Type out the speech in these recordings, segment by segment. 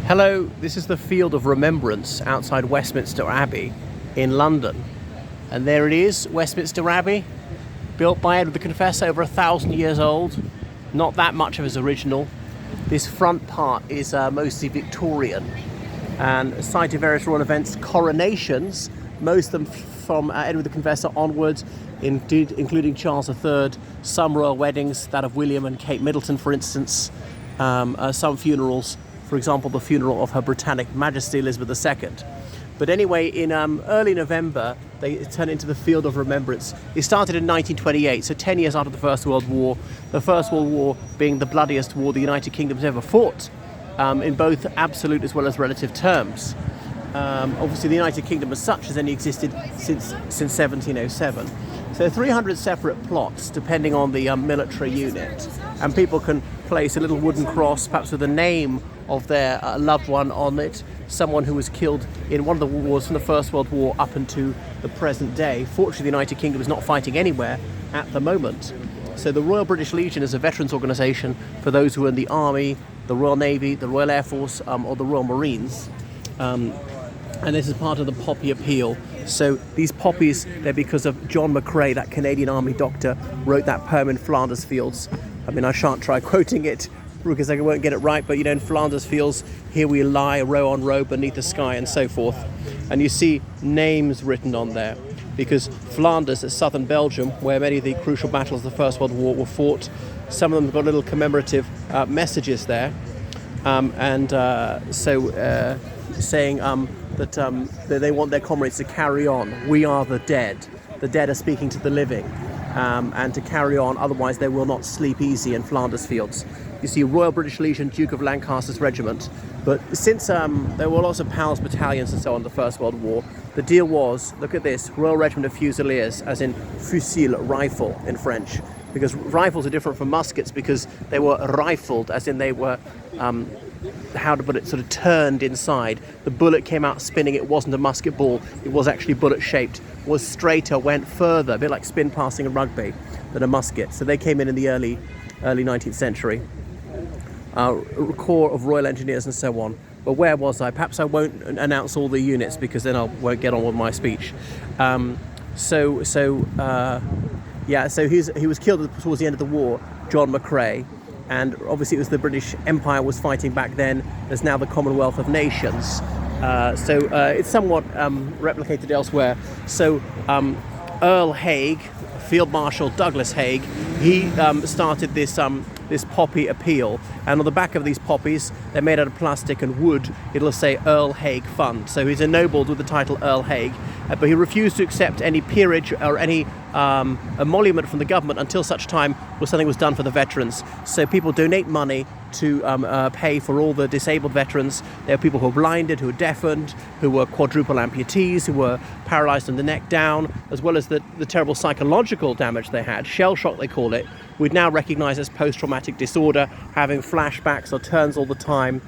Hello, this is the field of Remembrance outside Westminster Abbey in London. And there it is, Westminster Abbey, built by Edward the Confessor, over 1,000 years old. Not that much of his original. This front part is mostly Victorian and site of various royal events, coronations, most of them from Edward the Confessor onwards, including Charles III, some royal weddings, that of William and Kate Middleton, for instance, some funerals. For example, the funeral of Her Britannic Majesty Elizabeth II. But anyway, in early November, they turned into the Field of Remembrance. It started in 1928, so 10 years after the First World War. The First World War being the bloodiest war the United Kingdom has ever fought, in both absolute as well as relative terms. Obviously, the United Kingdom as such has only existed since 1707. So 300 separate plots, depending on the military unit. And people can place a little wooden cross, perhaps with the name of their loved one on it, someone who was killed in one of the wars from the First World War up into the present day. Fortunately, the United Kingdom is not fighting anywhere at the moment. So the Royal British Legion is a veterans organisation for those who are in the Army, the Royal Navy, the Royal Air Force, or the Royal Marines. And this is part of the Poppy Appeal. So these poppies, they're because of John McCrae, that Canadian Army doctor, wrote that poem in Flanders Fields. I mean, I shan't try quoting it because I won't get it right, but in Flanders Fields, here we lie, row on row beneath the sky, and so forth. And you see names written on there because Flanders is southern Belgium, where many of the crucial battles of the First World War were fought. Some of them have got little commemorative messages there, saying that they want their comrades to carry on. We are the dead. The dead are speaking to the living, and to carry on, otherwise they will not sleep easy in Flanders Fields. You see Royal British Legion, Duke of Lancaster's regiment. But since there were lots of PALS battalions and so on in the First World War, the deal was, look at this, Royal Regiment of Fusiliers, as in fusil, rifle in French, because rifles are different from muskets because they were rifled, as in they were, how to put it, sort of turned inside. The bullet came out spinning. It wasn't a musket ball. It was actually bullet shaped, was straighter, went further, a bit like spin passing in rugby, than a musket. So they came in the early 19th century. Corps of Royal Engineers and so on. But where was I? Perhaps I won't announce all the units because then I won't get on with my speech. So he was killed towards the end of the war, John McCrae. And obviously it was the British Empire was fighting back then. There's now the Commonwealth of Nations. It's somewhat replicated elsewhere. So Earl Haig, Field Marshal Douglas Haig, he started this poppy appeal, and on the back of these poppies, they're made out of plastic and wood, it'll say Earl Haig Fund. So he's ennobled with the title Earl Haig, but he refused to accept any peerage or any emolument from the government until such time something was done for the veterans. So people donate money to pay for all the disabled veterans. There are people who are blinded, who are deafened, who were quadruple amputees, who were paralysed from the neck down, as well as the terrible psychological damage they had, shell shock they call it, we'd now recognise as post-traumatic disorder, having flashbacks or turns all the time,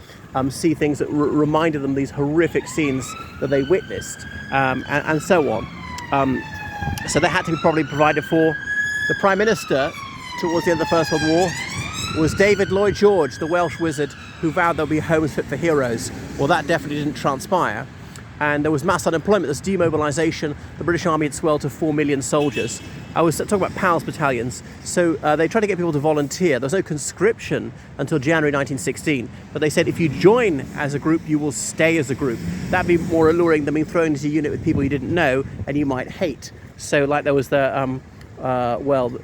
see things that reminded them of these horrific scenes that they witnessed, and so on. So they had to be probably provided for. The Prime Minister, towards the end of the First World War, was David Lloyd George, the Welsh wizard who vowed there'll be homes fit for heroes. Well, that definitely didn't transpire. And there was mass unemployment, there's demobilisation. The British Army had swelled to 4 million soldiers. I was talking about PALS battalions. So they tried to get people to volunteer. There was no conscription until January 1916. But they said if you join as a group, you will stay as a group. That'd be more alluring than being thrown into a unit with people you didn't know and you might hate. So like there was the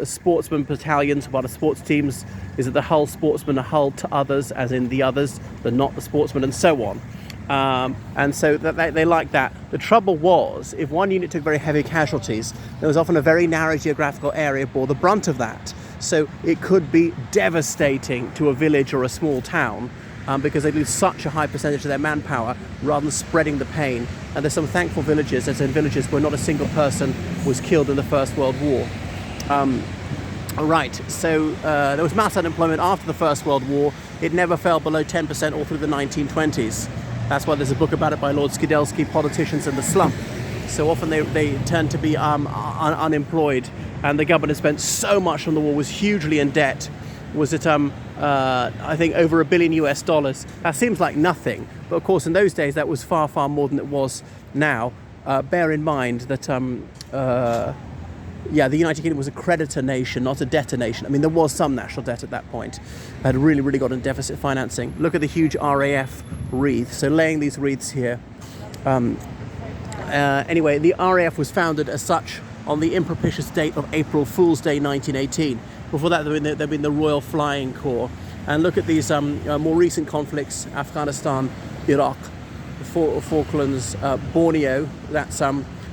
sportsman battalions, one of sports teams is it the Hull sportsmen, a Hull to others, as in the others, the not the sportsmen, and so on. And so they liked that. The trouble was, if one unit took very heavy casualties, there was often a very narrow geographical area bore the brunt of that. So it could be devastating to a village or a small town because they lose such a high percentage of their manpower rather than spreading the pain. And there's some thankful villages, as in villages where not a single person was killed in the First World War. So there was mass unemployment after the First World War. It never fell below 10% all through the 1920s. That's why there's a book about it by Lord Skidelsky, Politicians and the Slump. So often they tend to be unemployed, and the government had spent so much on the war, was hugely in debt, was at I think over $1 billion US. That seems like nothing, but of course in those days that was far, far more than it was now. Bear in mind that the United Kingdom was a creditor nation, not a debtor nation. I mean, there was some national debt at that point. Had really, really got in deficit financing. Look at the huge RAF wreath. So laying these wreaths here. Anyway, the RAF was founded as such on the impropitious date of April Fool's Day 1918. Before that, there'd been the Royal Flying Corps. And look at these more recent conflicts: Afghanistan, Iraq, the Falklands, Borneo. That's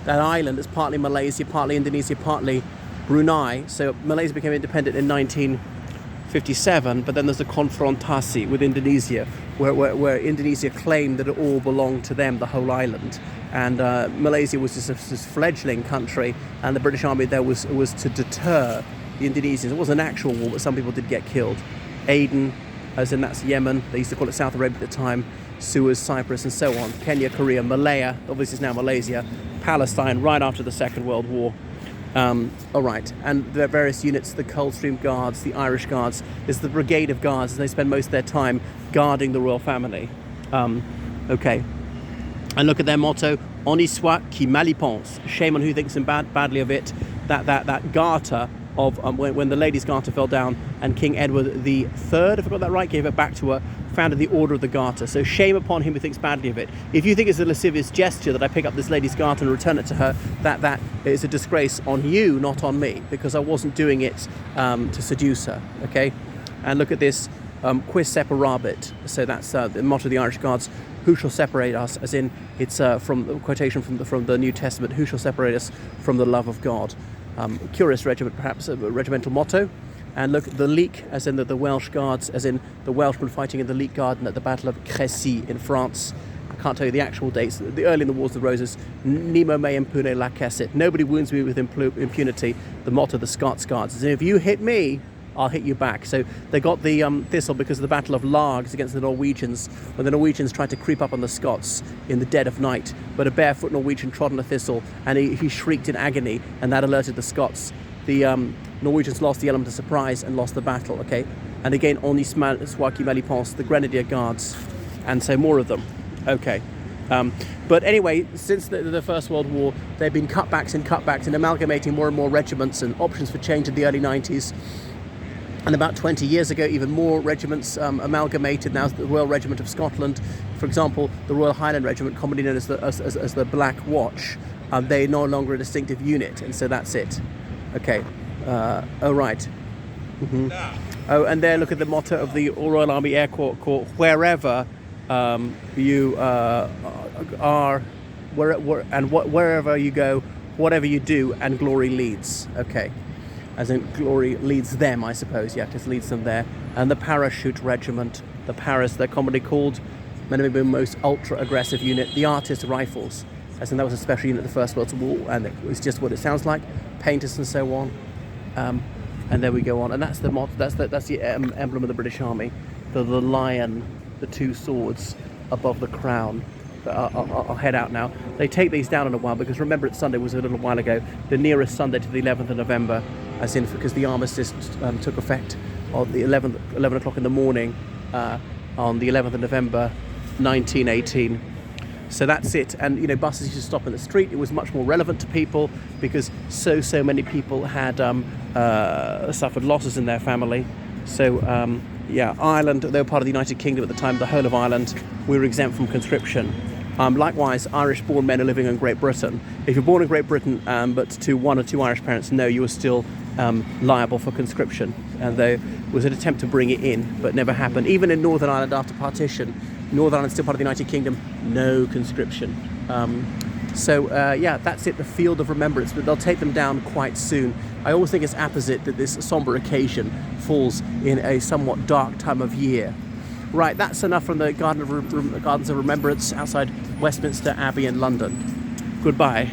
that island is partly Malaysia, partly Indonesia, partly Brunei. So Malaysia became independent in 1957, but then there's a confrontasi with Indonesia, where Indonesia claimed that it all belonged to them, the whole island. And Malaysia was just this fledgling country, and the British Army there was to deter the Indonesians. It wasn't an actual war, but some people did get killed. Aden, as in that's Yemen, they used to call it South Arabia at the time, Suez, Cyprus, and so on. Kenya, Korea, Malaya, obviously it's now Malaysia, Palestine, right after the Second World War. All right, and the various units, the Coldstream Guards, the Irish Guards, is the Brigade of Guards, and they spend most of their time guarding the royal family. Okay, and look at their motto: "On y soit qui mal y pense." Shame on who thinks badly of it. That garter of when the Ladies' Garter fell down, and King Edward III, if I got that right, gave it back to her, founded the Order of the Garter. So shame upon him who thinks badly of it. If you think it's a lascivious gesture that I pick up this Lady's Garter and return it to her, that is a disgrace on you, not on me, because I wasn't doing it to seduce her. Okay, and look at this: "Quis separabit." So that's the motto of the Irish Guards. Who shall separate us? As in, it's from a quotation from the New Testament. Who shall separate us from the love of God? Curious regiment, perhaps a regimental motto. And look, the Leek, as in the Welsh Guards, as in the Welshmen fighting in the Leek Garden at the Battle of Crécy in France. I can't tell you the actual dates. Early in the Wars of the Roses, "Nemo me impune lacessit." Nobody wounds me with impunity. The motto of the Scots Guards is, if you hit me, I'll hit you back. So they got the thistle because of the Battle of Largs against the Norwegians, when the Norwegians tried to creep up on the Scots in the dead of night. But a barefoot Norwegian trod on a thistle, and he shrieked in agony, and that alerted the Scots. The Norwegians lost the element of surprise and lost the battle. Okay, and again, "On y soit qui mal y pense," the Grenadier Guards, and so more of them. Okay. But anyway, since the First World War, they've been cutbacks and amalgamating more and more regiments, and options for change in the early 90s. And about 20 years ago, even more regiments amalgamated. Now the Royal Regiment of Scotland, for example, the Royal Highland Regiment, commonly known as the Black Watch, they're no longer a distinctive unit, and so that's it. Okay. Oh, right. Mm-hmm. Oh, and there, look at the motto of the Royal Army Air Corps: "Wherever you are, wherever you go, whatever you do, and glory leads." Okay. As in glory leads them, I suppose. Yeah, just leads them there. And the Parachute Regiment, the Paras, they're commonly called, maybe the most ultra-aggressive unit, the Artist Rifles. As in that was a special unit in the First World War, and it was just what it sounds like, painters and so on. And there we go on. And that's the emblem of the British Army, the lion, the two swords above the crown. I'll head out now. They take these down in a while because Remembrance Sunday was a little while ago, the nearest Sunday to the 11th of November, as in because the armistice took effect on the 11 o'clock in the morning on the 11th of November 1918. So that's it. And buses used to stop in the street. It was much more relevant to people because so many people had suffered losses in their family. So Ireland, they were part of the United Kingdom at the time. The whole of Ireland, we were exempt from conscription. Likewise, Irish-born men are living in Great Britain. If you're born in Great Britain, but to one or two Irish parents, no, you are still liable for conscription. And there was an attempt to bring it in, but never happened. Even in Northern Ireland after partition, Northern Ireland still part of the United Kingdom, no conscription. That's it, the Field of Remembrance, but they'll take them down quite soon. I always think it's apposite that this sombre occasion falls in a somewhat dark time of year. Right, that's enough from the Gardens of Remembrance outside Westminster Abbey in London. Goodbye.